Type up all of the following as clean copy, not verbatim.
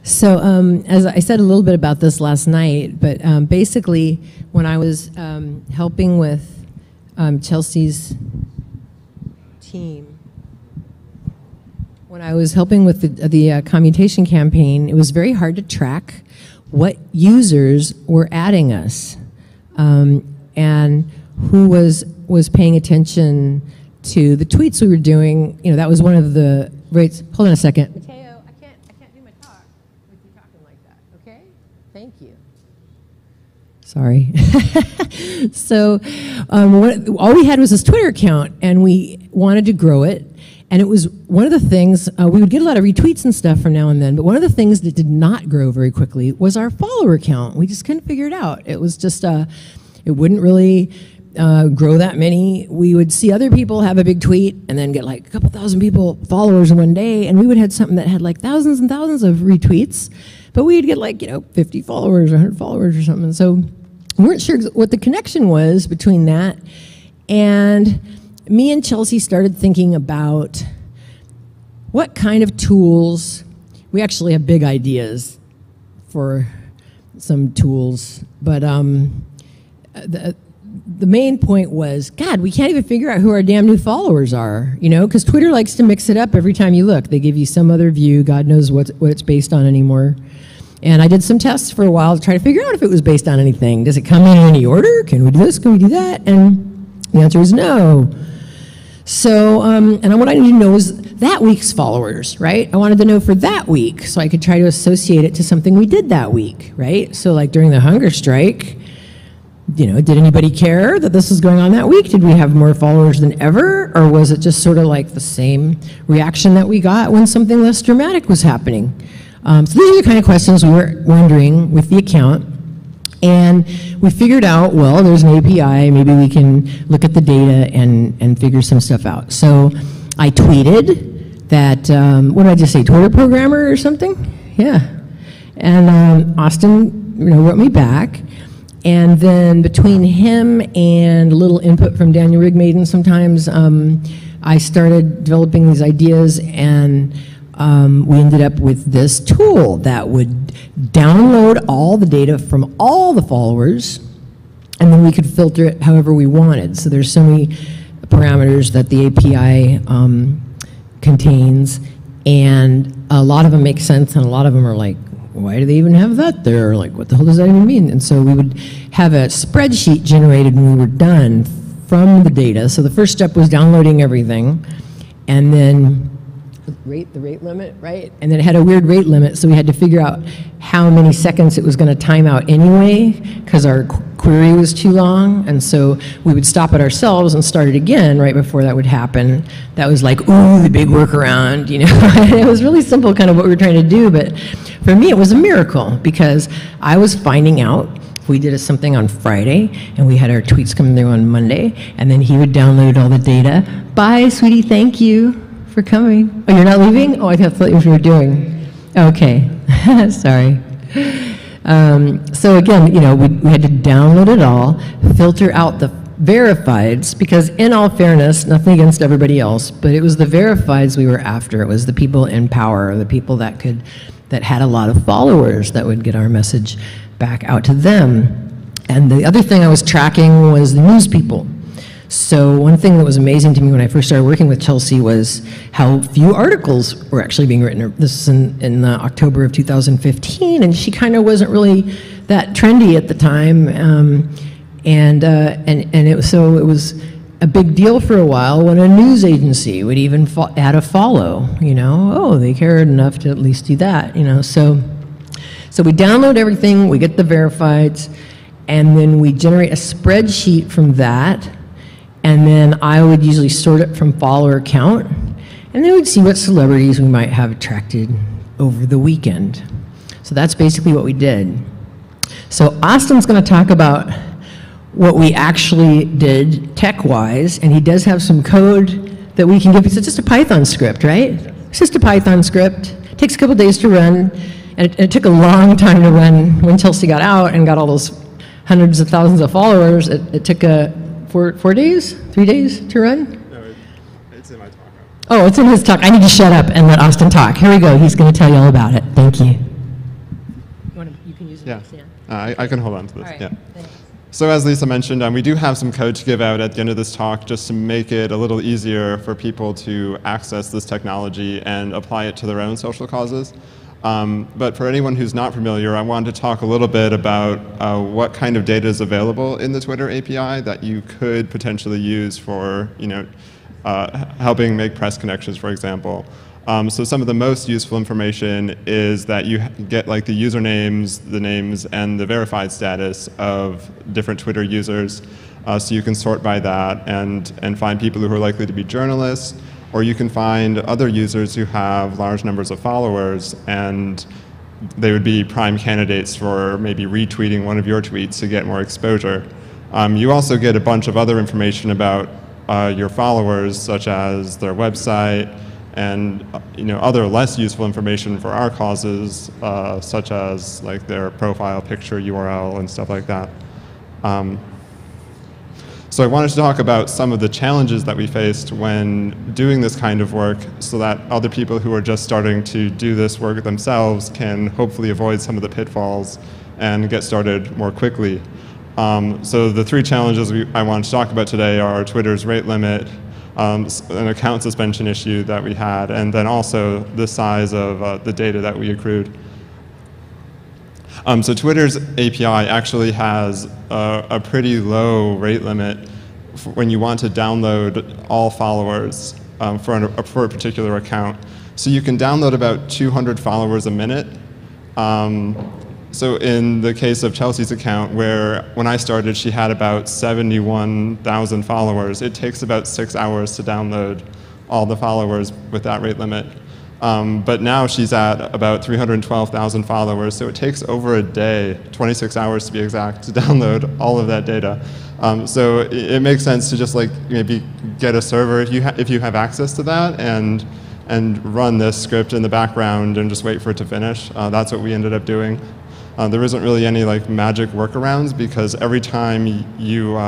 So as I said a little bit about this last night, but basically when I was helping with Chelsea's team, when I was helping with the commutation campaign, it was very hard to track what users were adding us and who was paying attention to the tweets we were doing. You know, that was one of the rates. Hold on a second. Mateo, I can't do my talk with you talking like that, okay? Thank you. Sorry. So all we had was this Twitter account, and we wanted to grow it. And it was one of the things, we would get a lot of retweets and stuff from now and then, but one of the things that did not grow very quickly was our follower count. We just couldn't figure it out. It was just, it wouldn't really grow that many. We would see other people have a big tweet and then get like a couple thousand followers in one day, and we would have something that had like thousands and thousands of retweets, but we'd get like, 50 followers or 100 followers or something. So we weren't sure what the connection was between that. And me and Chelsea started thinking about what kind of tools. We actually have big ideas for some tools, but the main point was, God, we can't even figure out who our damn new followers are, because Twitter likes to mix it up every time you look. They give you some other view. God knows what it's based on anymore. And I did some tests for a while to try to figure out if it was based on anything. Does it come in any order? Can we do this? Can we do that? And the answer was no. So, and what I needed to know was that week's followers, right? I wanted to know for that week, so I could try to associate it to something we did that week, right? So like during the hunger strike, did anybody care that this was going on that week? Did we have more followers than ever? Or was it just sort of like the same reaction that we got when something less dramatic was happening? So these are the kind of questions we were wondering with the account. And we figured out, well, there's an API, maybe we can look at the data and figure some stuff out. So I tweeted that, what did I just say, Twitter programmer or something? Yeah. And Austin, wrote me back. And then between him and a little input from Daniel Rigmaiden sometimes, I started developing these ideas, and we ended up with this tool that would download all the data from all the followers, and then we could filter it however we wanted. So there's so many parameters that the API contains, and a lot of them make sense, and a lot of them are like, why do they even have that there? Like, what the hell does that even mean? And so we would have a spreadsheet generated when we were done from the data. So the first step was downloading everything, and then the rate limit, right? And then it had a weird rate limit, so we had to figure out how many seconds it was going to time out anyway, because our query was too long, and so we would stop it ourselves and start it again right before that would happen. That was like, ooh, the big workaround, It was really simple, kind of what we were trying to do, but for me it was a miracle, because I was finding out if we did something on Friday and we had our tweets coming through on Monday, and then he would download all the data. Bye, sweetie, thank you for coming. Oh, you're not leaving? Oh, I thought you were doing. Okay, sorry. So again, we had to download it all, filter out the verifieds, because in all fairness, nothing against everybody else, but it was the verifieds we were after. It was the people in power, the people that had a lot of followers that would get our message back out to them. And the other thing I was tracking was the news people. So one thing that was amazing to me when I first started working with Chelsea was how few articles were actually being written. This is in October of 2015, and she kind of wasn't really that trendy at the time, so it was a big deal for a while when a news agency would even add a follow. Oh, they cared enough to at least do that. So we download everything, we get the verifieds, and then we generate a spreadsheet from that. And then I would usually sort it from follower count, and then we'd see what celebrities we might have attracted over the weekend. So that's basically what we did. So Austin's going to talk about what we actually did tech-wise, and he does have some code that we can give. It's just a Python script, right? It's just a Python script. It takes a couple days to run, and it took a long time to run. When Chelsea got out and got all those hundreds of thousands of followers, it took 4 days, 3 days to run? No, it's in my talk. Oh, it's in his talk. I need to shut up and let Austin talk. Here we go. He's going to tell you all about it. Thank you. You can use it. Yeah, Yeah. I can hold on to this. All right. Yeah. Thanks. So as Lisa mentioned, we do have some code to give out at the end of this talk just to make it a little easier for people to access this technology and apply it to their own social causes. But for anyone who's not familiar, I wanted to talk a little bit about what kind of data is available in the Twitter API that you could potentially use for, helping make press connections, for example. So some of the most useful information is that you get like the usernames, the names, and the verified status of different Twitter users. So you can sort by that and find people who are likely to be journalists, or you can find other users who have large numbers of followers, and they would be prime candidates for maybe retweeting one of your tweets to get more exposure. You also get a bunch of other information about your followers, such as their website, and other less useful information for our causes, such as like their profile picture URL and stuff like that. So I wanted to talk about some of the challenges that we faced when doing this kind of work so that other people who are just starting to do this work themselves can hopefully avoid some of the pitfalls and get started more quickly. So the three challenges I want to talk about today are Twitter's rate limit, an account suspension issue that we had, and then also the size of the data that we accrued. So Twitter's API actually has a pretty low rate limit when you want to download all followers for a particular account. So you can download about 200 followers a minute. So in the case of Chelsea's account, where when I started she had about 71,000 followers, it takes about 6 hours to download all the followers with that rate limit. But now she's at about 312,000 followers, so it takes over a day, 26 hours to be exact, to download all of that data. So it makes sense to just like maybe get a server if you have access to that and run this script in the background and just wait for it to finish. That's what we ended up doing. There isn't really any like magic workarounds because every time you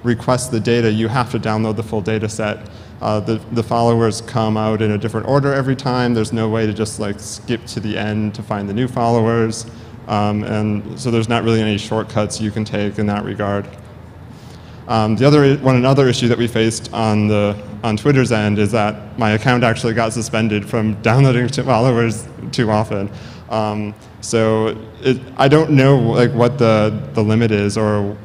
request the data, you have to download the full data set. The followers come out in a different order every time. There's no way to just like skip to the end to find the new followers. And so there's not really any shortcuts you can take in that regard. Another issue that we faced on Twitter's end is that my account actually got suspended from downloading followers too often. So I don't know like what the limit is or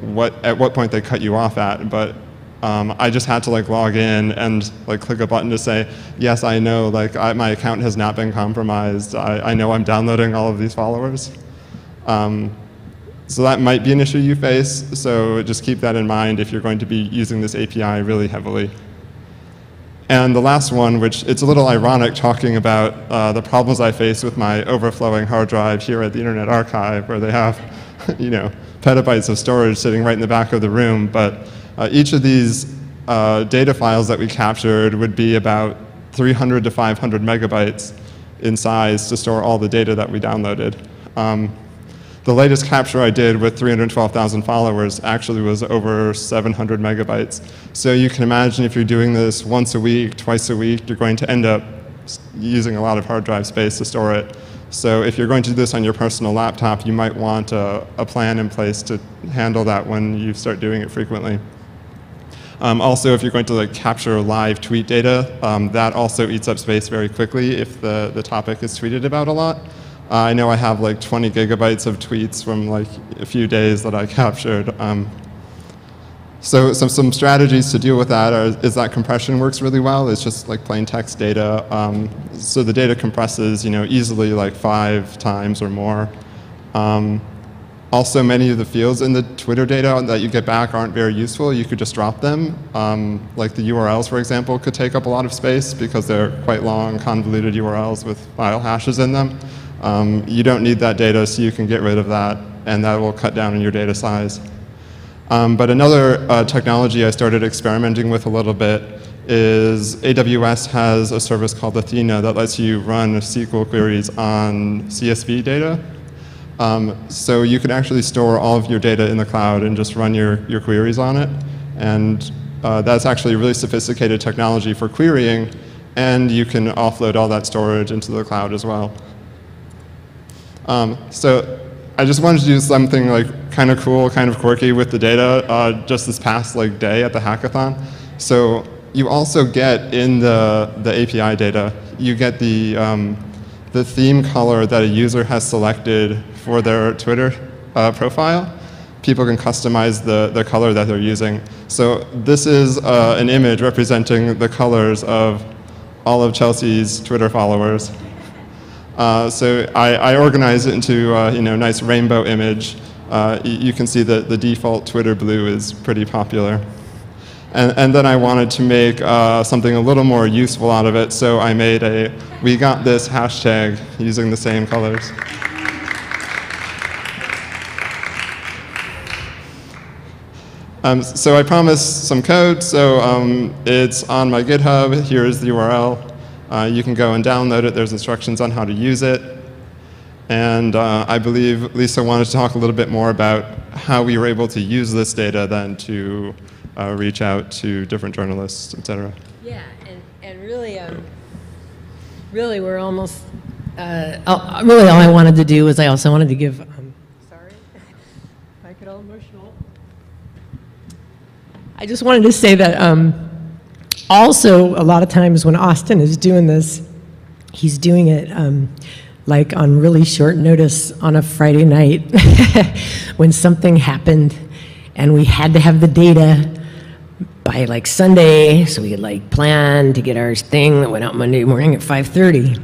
at what point they cut you off at, but I just had to like log in and like click a button to say, yes, I know like my account has not been compromised. I know I'm downloading all of these followers. So that might be an issue you face, so just keep that in mind if you're going to be using this API really heavily. And the last one, which it's a little ironic talking about the problems I face with my overflowing hard drive here at the Internet Archive, where they have petabytes of storage sitting right in the back of the room, but each of these data files that we captured would be about 300 to 500 megabytes in size to store all the data that we downloaded. The latest capture I did with 312,000 followers actually was over 700 megabytes. So you can imagine if you're doing this once a week, twice a week, you're going to end up using a lot of hard drive space to store it. So if you're going to do this on your personal laptop, you might want a plan in place to handle that when you start doing it frequently. Also, if you're going to like capture live tweet data, that also eats up space very quickly if the topic is tweeted about a lot. I know I have like 20 gigabytes of tweets from like a few days that I captured. So some strategies to deal with that is that compression works really well. It's just like plain text data. So the data compresses easily like 5 times or more. Also, many of the fields in the Twitter data that you get back aren't very useful. You could just drop them. Like the URLs, for example, could take up a lot of space because they're quite long, convoluted URLs with file hashes in them. You don't need that data, so you can get rid of that, and that will cut down on your data size. But another technology I started experimenting with a little bit is AWS has a service called Athena that lets you run SQL queries on CSV data. So you can actually store all of your data in the cloud and just run your queries on it. And that's actually a really sophisticated technology for querying, and you can offload all that storage into the cloud as well. So I just wanted to do something like kind of cool, kind of quirky with the data just this past like day at the hackathon. So you also get in the API data, you get the theme color that a user has selected for their Twitter profile. People can customize the color that they're using. So this is an image representing the colors of all of Chelsea's Twitter followers. So I organized it into a nice rainbow image. You can see that the default Twitter blue is pretty popular. And then I wanted to make something a little more useful out of it, so I made a "We Got This" hashtag using the same colors. So I promised some code, so it's on my GitHub. Here's the URL. You can go and download it. There's instructions on how to use it. And I believe Lisa wanted to talk a little bit more about how we were able to use this data then to reach out to different journalists, et cetera. Yeah, and really we're almost, really all I wanted to do was I also wanted to give, sorry, I get all emotional. I just wanted to say that also a lot of times when Austin is doing this, he's doing it like on really short notice on a Friday night when something happened and we had to have the data by like Sunday, so we had like planned to get our thing that went out Monday morning at 5:30.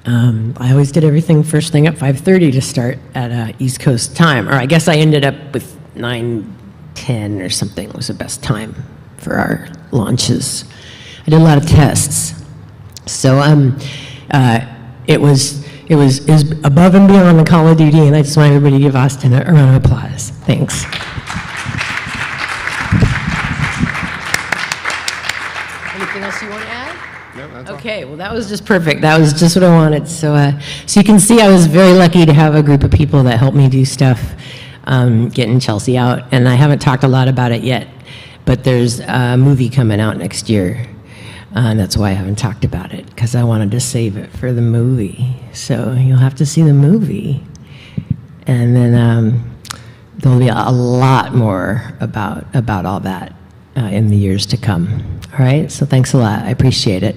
I always did everything first thing at 5:30 to start at East Coast time, or I guess I ended up with 9:10 or something was the best time for our launches. I did a lot of tests, so it was above and beyond the Call of Duty, and I just want everybody to give Austin a round of applause. Thanks. Anything else you want to add? No, that's okay, well that was just perfect. That was just what I wanted. So, so you can see I was very lucky to have a group of people that helped me do stuff, getting Chelsea out. And I haven't talked a lot about it yet, but there's a movie coming out next year. And that's why I haven't talked about it, because I wanted to save it for the movie. So you'll have to see the movie. And then there'll be a lot more about all that in the years to come. All right, so thanks a lot. I appreciate it.